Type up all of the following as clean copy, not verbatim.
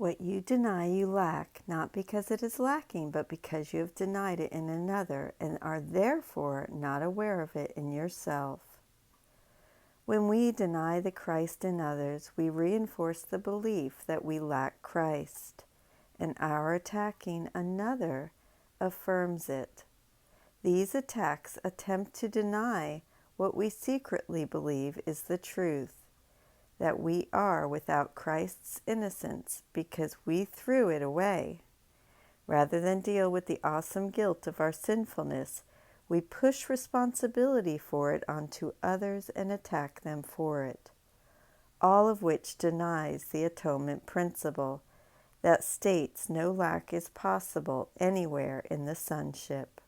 What you deny you lack, not because it is lacking, but because you have denied it in another and are therefore not aware of it in yourself. When we deny the Christ in others, we reinforce the belief that we lack Christ, and our attacking another affirms it. These attacks attempt to deny what we secretly believe is the truth, that we are without Christ's innocence because we threw it away. Rather than deal with the awesome guilt of our sinfulness, we push responsibility for it onto others and attack them for it, all of which denies the atonement principle that states no lack is possible anywhere in the sonship.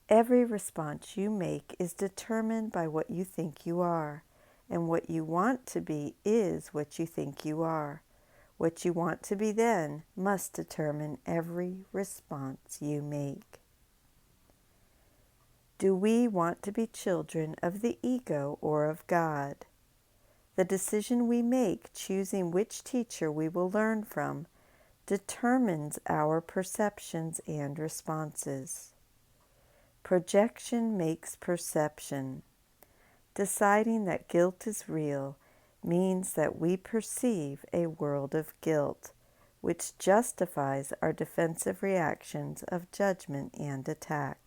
Every response you make is determined by what you think you are, and what you want to be is what you think you are. What you want to be then must determine every response you make. Do we want to be children of the ego or of God? The decision we make choosing which teacher we will learn from determines our perceptions and responses. Projection makes perception. Deciding that guilt is real means that we perceive a world of guilt, which justifies our defensive reactions of judgment and attack.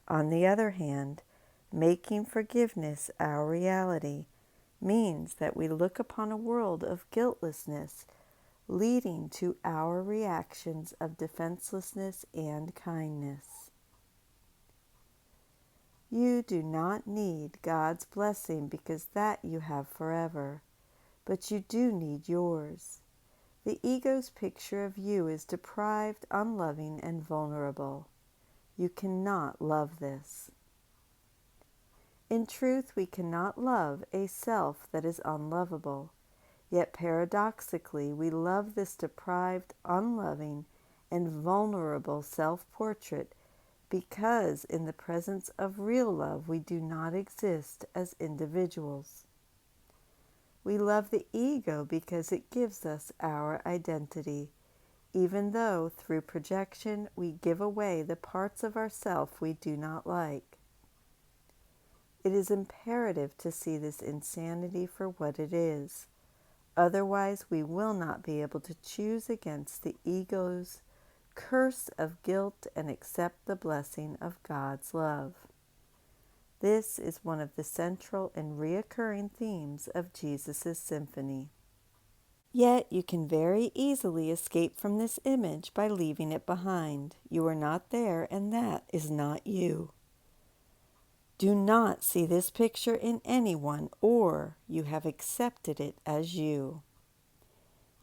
On the other hand, making forgiveness our reality means that we look upon a world of guiltlessness, leading to our reactions of defenselessness and kindness. You do not need God's blessing because that you have forever, but you do need yours. The ego's picture of you is deprived, unloving, and vulnerable. You cannot love this. In truth, we cannot love a self that is unlovable, yet paradoxically we love this deprived, unloving, and vulnerable self-portrait because in the presence of real love we do not exist as individuals. We love the ego because it gives us our identity, even though through projection we give away the parts of ourself we do not like. It is imperative to see this insanity for what it is. Otherwise, we will not be able to choose against the ego's curse of guilt and accept the blessing of God's love. This is one of the central and reoccurring themes of Jesus' symphony. Yet you can very easily escape from this image by leaving it behind. You are not there, and that is not you. Do not see this picture in anyone, or you have accepted it as you.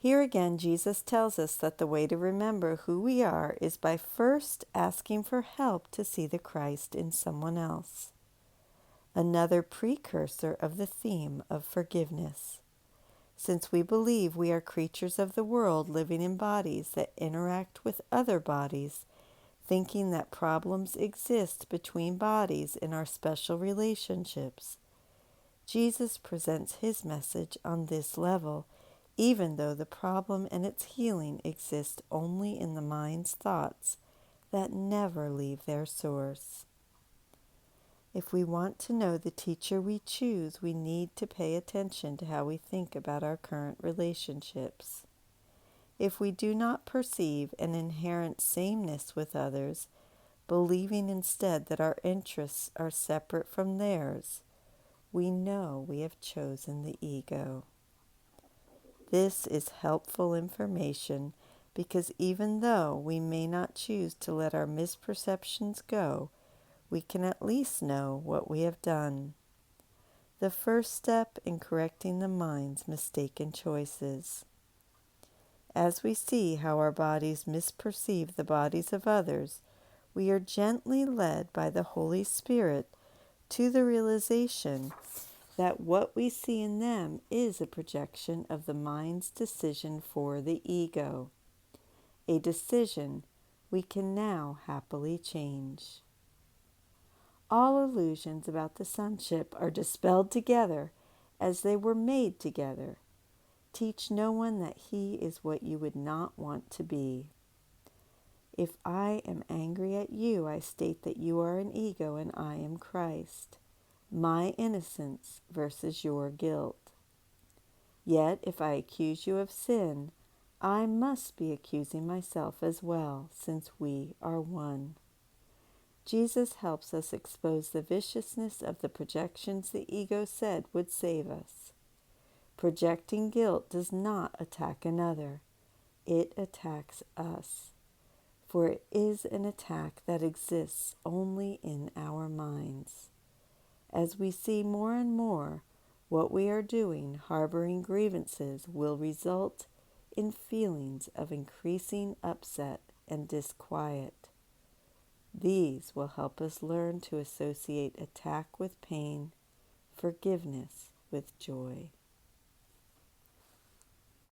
Here again, Jesus tells us that the way to remember who we are is by first asking for help to see the Christ in someone else. Another precursor of the theme of forgiveness. Since we believe we are creatures of the world living in bodies that interact with other bodies, thinking that problems exist between bodies in our special relationships, Jesus presents his message on this level, even though the problem and its healing exist only in the mind's thoughts that never leave their source. If we want to know the teacher we choose, we need to pay attention to how we think about our current relationships. If we do not perceive an inherent sameness with others, believing instead that our interests are separate from theirs, we know we have chosen the ego. This is helpful information because even though we may not choose to let our misperceptions go, we can at least know what we have done. The first step in correcting the mind's mistaken choices. As we see how our bodies misperceive the bodies of others, we are gently led by the Holy Spirit to the realization that what we see in them is a projection of the mind's decision for the ego, a decision we can now happily change. All illusions about the sonship are dispelled together as they were made together. Teach no one that he is what you would not want to be. If I am angry at you, I state that you are an ego and I am Christ. My innocence versus your guilt. Yet, if I accuse you of sin, I must be accusing myself as well, since we are one. Jesus helps us expose the viciousness of the projections the ego said would save us. Projecting guilt does not attack another. It attacks us. For it is an attack that exists only in our minds. As we see more and more what we are doing, harboring grievances will result in feelings of increasing upset and disquiet. These will help us learn to associate attack with pain, forgiveness with joy.